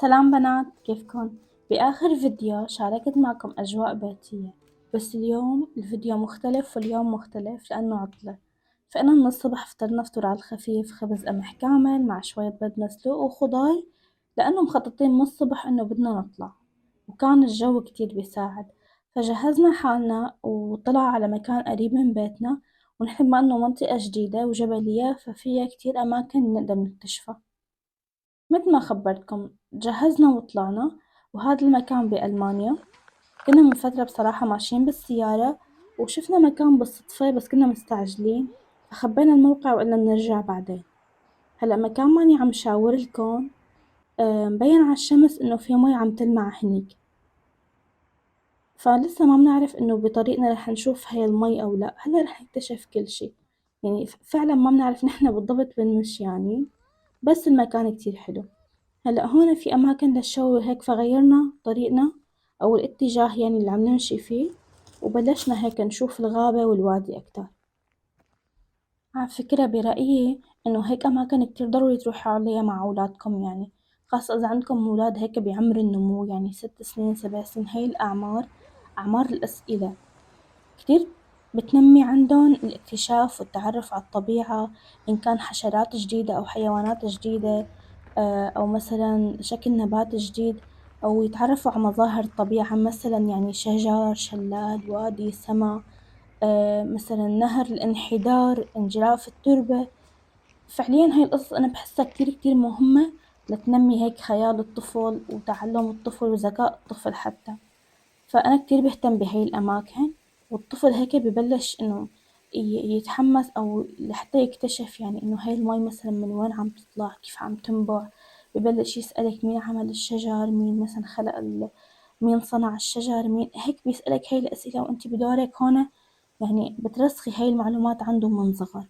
سلام بنات، كيفكن؟ بآخر فيديو شاركت معكم أجواء بيتية، بس اليوم الفيديو مختلف واليوم مختلف لأنه عطلة. فأنا من الصبح فطرنا فطور على الخفيف، خبز قمح كامل مع شوية بيض مسلوق وخضار، لأنه مخططين من الصبح إنه بدنا نطلع، وكان الجو كتير بيساعد. فجهزنا حالنا وطلع على مكان قريب من بيتنا، ونحن بما إنه منطقة جديدة وجبلية ففيها كتير أماكن نقدر نكتشفها. مثل ما خبرتكم جهزنا وطلعنا، وهذا المكان بألمانيا. كنا من فترة بصراحة ماشيين بالسيارة وشفنا مكان بالصدفة، بس كنا مستعجلين فخبينا الموقع وقلنا بنرجع بعدين. هلأ مكان ماني عم شاورلكن، مبين على الشمس إنه في مي عم تلمع هنيك، فلسه ما بنعرف إنه بطريقنا رح نشوف هاي المي أو لأ. هلا رح نكتشف كل شي، يعني فعلا ما بنعرف نحنا بالضبط وين مشيانين، بس المكان كتير حلو. هلأ هون في أماكن للشوي وهيك، فغيرنا طريقنا أو الاتجاه يعني اللي عم نمشي فيه، وبلشنا هيك نشوف الغابة والوادي أكتر. على فكرة برأيي إنه هيك أماكن كتير ضروري تروحوا عليها مع أولادكم، يعني خاصة إذا عندكم أولاد هيك بعمر النمو، يعني 6 سنين 7 سنين، هاي الأعمار أعمار الأسئلة، كتير بتنمي عندهم الاكتشاف والتعرف على الطبيعة، إن كان حشرات جديدة أو حيوانات جديدة، أو مثلا شكل نبات جديد، أو يتعرفوا على مظاهر الطبيعة، مثلا يعني شجر، شلال، وادي، سما، مثلا نهر، الانحدار، انجراف التربة. فعليا هاي القصص أنا بحسها كتير كتير مهمة لتنمي هيك خيال الطفل وتعلم الطفل وذكاء الطفل حتى. فأنا كتير بهتم بهاي الأماكن، والطفل هيك ببلش إنه يتحمس أو لحتى يكتشف يعني إنه هاي المي مثلا من وين عم تطلع، كيف عم تنبع. ببلش يسألك مين عمل الشجر، مين مثلا خلق مين صنع الشجر، مين هيك بيسألك هاي الأسئلة، وأنت بدورك هون يعني بترسخي هاي المعلومات عنده من صغر.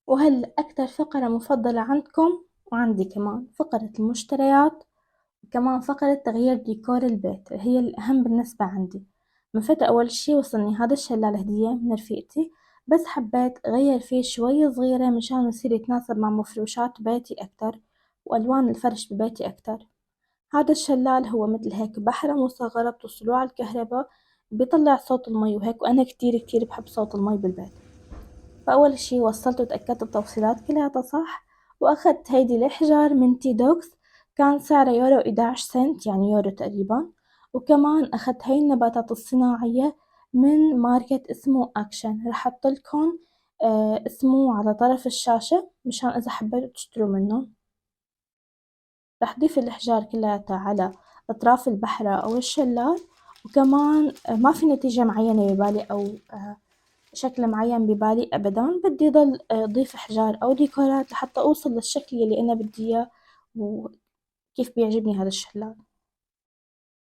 وهل أكتر فقرة مفضلة عندكم وعندي كمان فقرة المشتريات، وكمان فقرة تغيير ديكور البيت هي الأهم بالنسبة عندي. من فترة أول شي وصلني هذا الشلال هدية من رفيقتي، بس حبيت أغير فيه شوي صغيرة مشان يصير يتناسب مع مفروشات بيتي أكتر وألوان الفرش ببيتي أكتر. هذا الشلال هو مثل هيك بحرة مصغرة بتوصلوه على الكهرباء، بيطلع صوت المي وهيك، وأنا كتير كتير بحب صوت المي بالبيت. فأول شي وصلت وتأكدت التوصيلات كلها صح، وأخدت هيدي الإحجار من تي دوكس، كان سعرها يورو 11 سنت، يعني يورو تقريبا. وكمان أخدت هاي النباتات الصناعية من ماركت اسمه أكشن، رح أحطلكن اسمه على طرف الشاشة مشان إذا حبيتوا تشتروا منه. رح ضيف الأحجار كلياتها على أطراف البحرة أو الشلال، وكمان ما في نتيجة معينة ببالي أو شكل معين ببالي أبدا، بدي ضل أضيف أحجار أو ديكورات لحتى أوصل للشكل اللي أنا بدي إياه وكيف بيعجبني هذا الشلال.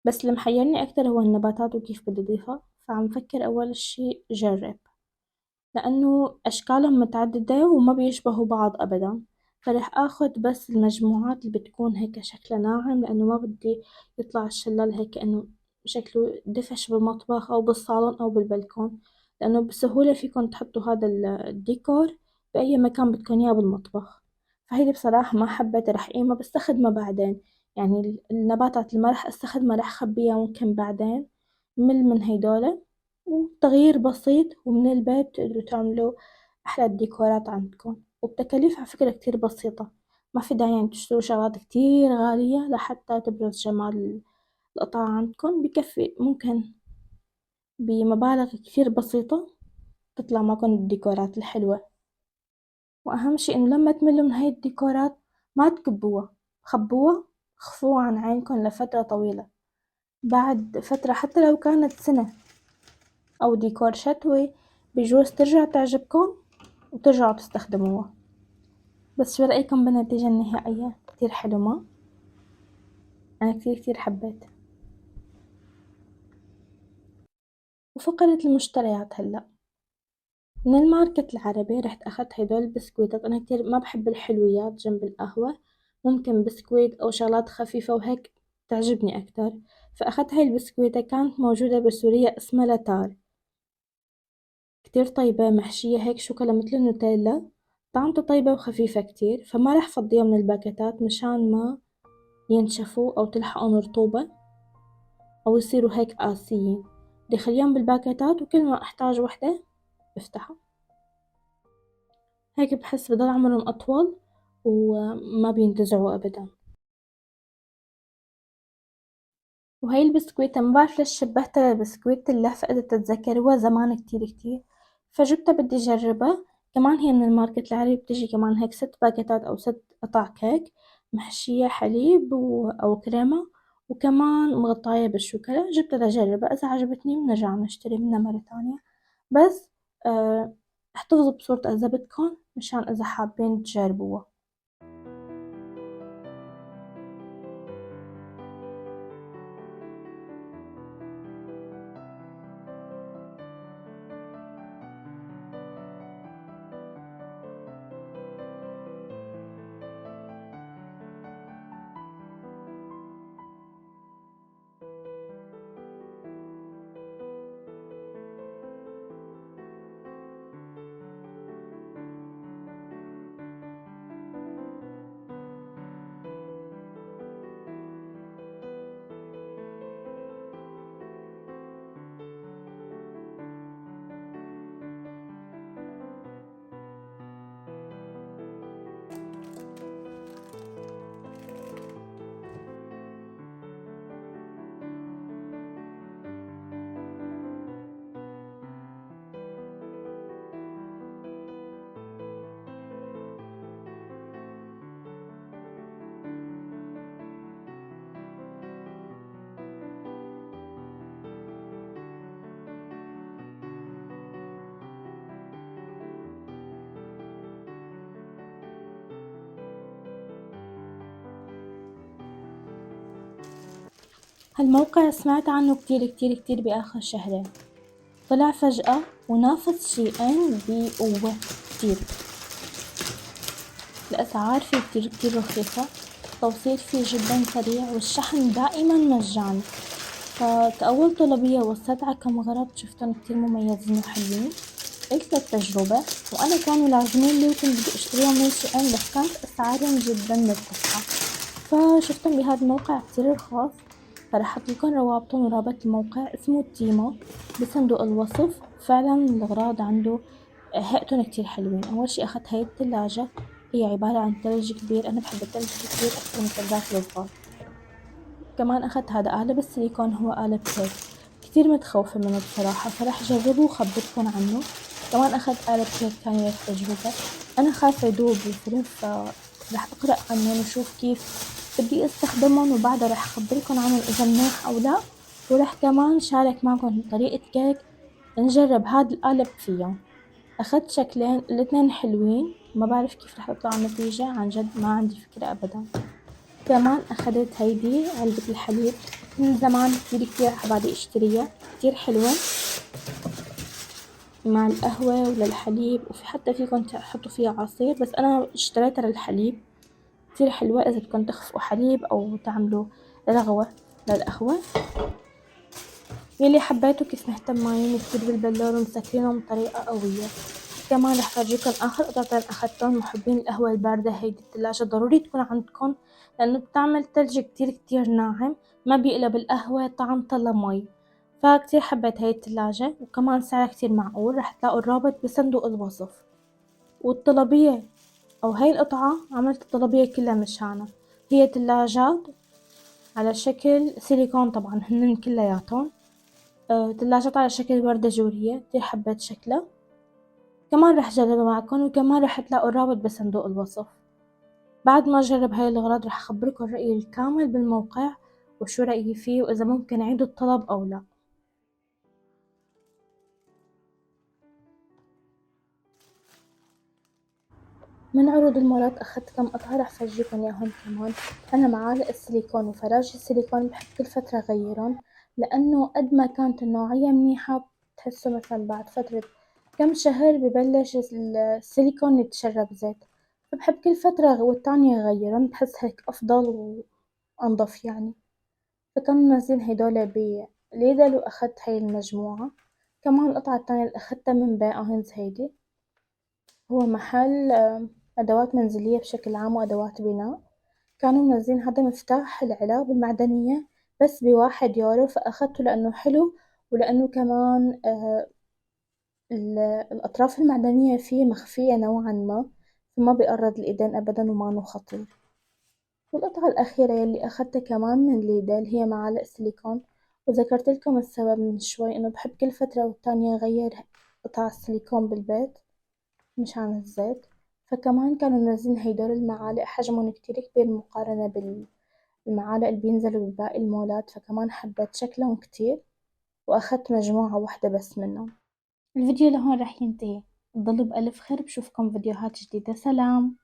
بس اللي محيرني أكتر هو النباتات وكيف بدي أضيفها، فعم فكر أول شي جرب، لأنه أشكالهم متعددة وما بيشبهوا بعض أبدا، فرح أخد بس المجموعات اللي بتكون هيك شكلها ناعم، لأنه ما بدي يطلع الشلال هيك إنه شكله دفش بالمطبخ أو بالصالون أو بالبلكون، لأنه بسهولة فيكن تحطوا هذا الديكور بأي مكان بدكن إياه بالمطبخ. فهيدي بصراحة ما حبيت، رح قيمة بستخدمها بعدين، يعني النباتات اللي ما رح استخدمها رح خبيها ممكن بعدين، من هيدول. وتغيير بسيط ومن البيت تقدروا تعملوا أحلى الديكورات عندكم، وبتكاليف على فكرة كتير بسيطة. ما في داعي يعني تشتروا شغلات كتير غالية لحتى تبرز جمال القطعة عندكم بكفي، ممكن بمبالغ كثير بسيطة تطلع معكم الديكورات الحلوة. وأهم شي إنه لما تملوا من هاي الديكورات ما تكبوها، خبوها، خفوها عن عينكم لفترة طويلة. بعد فترة حتى لو كانت سنة أو ديكور شتوي بجوز ترجع تعجبكم وترجعوا تستخدموها. بس شو رأيكم بالنتيجة النهائية؟ كتير حلو ما؟ أنا كتير حبيت. وفقرة المشتريات هلأ من الماركت العربي رحت أخدت هدول البسكويتات. أنا كتير ما بحب الحلويات جنب القهوة، ممكن بسكويت أو شغلات خفيفة وهيك تعجبني أكتر. فأخدت هاي البسكويتة كانت موجودة بسوريا اسمها لاتار، كتير طيبة، محشية هيك شوكولا مثل النوتيلا، طعمته طيبة وخفيفة كتير. فما رح فضيها من الباكيتات مشان ما ينشفوا أو تلحقهم رطوبة أو يصيروا هيك قاسيين. بدي خليهم بالباكيتات وكل ما أحتاج وحدة بفتحها، هيك بحس بضل عمرهم أطول وما بينتزعوا أبدا. وهي البسكويتة ما بعرف ليش شبهتها لبسكويت اللهفة إذا تتذكروها زمان كتير، فجبتها بدي أجربها. كمان هي من الماركت العربي، بتجي كمان هيك 6 باكيتات أو 6 قطع كيك محشية حليب أو كريمة، وكمان مغطاية بالشوكولا. جبتها لأجربها، إذا عجبتني بنرجع نشتري منها مرة تانية. بس احتفظوا بصورة إذا بدكن مشان إذا حابين تجربوها. هالموقع سمعت عنه كتير بآخر شهرين، طلع فجأة ونافس شيئين بقوة كتير. الأسعار فيه كتير رخيصة، التوصيل فيه جدا سريع، والشحن دائما مجاني. فكأول طلبية وصلت على كم غرض شفتهم كتير مميزين وحلوين، قلت للتجربة. وأنا كانوا لازمين لي وكنت بدي أشتريهم من شيئين، بس كانت أسعارهم جدا مرتفعة. فشفتهم بهذا الموقع كتير رخاص، فرح أحطلكن روابطهم ورابط الموقع اسمه تيمو بصندوق الوصف. فعلا الأغراض عنده هيئتهم كتير حلوين. أول شي أخدت هاي الثلاجة، هي عبارة عن ثلج كبير، أنا بحب الثلج كتير أكثر من الثلاجات الصغار. كمان أخدت هذا قالب السيليكون، هو قالب كيك كتير متخوفة منه بصراحة، فرح جربه وخبركن عنه. كمان أخدت قالب كيك ثاني للتجربة، أنا خايفة يدوب بالفرن، فرح أقرأ عنهم وشوف كيف بدي استخدمهم، وبعدها رح أخبركن عنهم إذا منيح أو لا. ورح كمان شارك معكم طريقة كيك نجرب هاد القالب فيهم. أخدت شكلين، الاتنين حلوين، ما بعرف كيف رح تطلع النتيجة، عن جد ما عندي فكرة أبدا. كمان أخدت هيدي علبة الحليب، من زمان كتير عبالي اشتريها، كتير حلوة مع القهوة وللحليب، وفي حتى فيكن تحطوا فيها عصير، بس أنا اشتريتها للحليب. كتير حلوة إذا بدكن تخفقوا حليب أو تعملوا رغوة للقهوة. يلي حبيتوا كيف مهتمين كتير بالبلور ومسكرينهم بطريقة قوية. كمان رح فرجيكم آخر قطعتين أخدتهم. محبين القهوة الباردة هيدي التلاجة ضروري تكون عندكم، لأنه بتعمل تلج كتير ناعم، ما بيقلب القهوة طعم طلة مي. فكتير حبيت هاي التلاجة، وكمان سعرها كتير معقول. رح تلاقوا الرابط بصندوق الوصف. والطلبية أو هاي القطعة عملت الطلبية كلها مشانها، هي تلاجات على شكل سيليكون طبعا هن كلياتهم. تلاجات على شكل وردة جورية، كتير حبيت شكلها. كمان رح جربها معكم، وكمان رح تلاقوا الرابط بصندوق الوصف. بعد ما أجرب هاي الأغراض رح أخبركم رأيي الكامل بالموقع وشو رأيي فيه، وإذا ممكن أعيد الطلب أو لا. من عروض المولات أخدت كم قطعة رح فرجيكم إياهم كمان. أنا معالق السيليكون وفراش السيليكون بحب كل فترة أغيرهم، لأنه قد ما كانت النوعية منيحة بتحسوا مثلا بعد فترة كم شهر ببلش السيليكون يتشرب زيت، فبحب كل فترة والتانية أغيرهم، بحس هيك أفضل وأنظف يعني. فكانوا منزلين هيدول بليدل وأخدت هاي المجموعة. كمان القطعة التانية اللي أخدتها من بائونز هيدي، هو محل أدوات منزلية بشكل عام وأدوات بناء. كانوا منزلين هذا مفتاح العلب المعدنية بس ب1 يورو، فأخدته لأنه حلو، ولأنه كمان الأطراف المعدنية فيه مخفية نوعا ما، فما بيقرض الإيدين أبدا ومانو خطير. والقطعة الأخيرة يلي أخدتها كمان من ليدل هي معالق سيليكون، وذكرت لكم السبب من شوي إنه بحب كل فترة والتانية أغير قطع السيليكون بالبيت مشان الزيت. فكمان كانوا منزلين هيدول المعالق حجمهم كتير كبير مقارنة بالمعالق اللي بينزلوا بباقي المولات، فكمان حبيت شكلهم كتير وأخدت مجموعة واحدة بس منهم. الفيديو لهون رح ينتهي، تضلوا بألف خير، بشوفكم فيديوهات جديدة، سلام.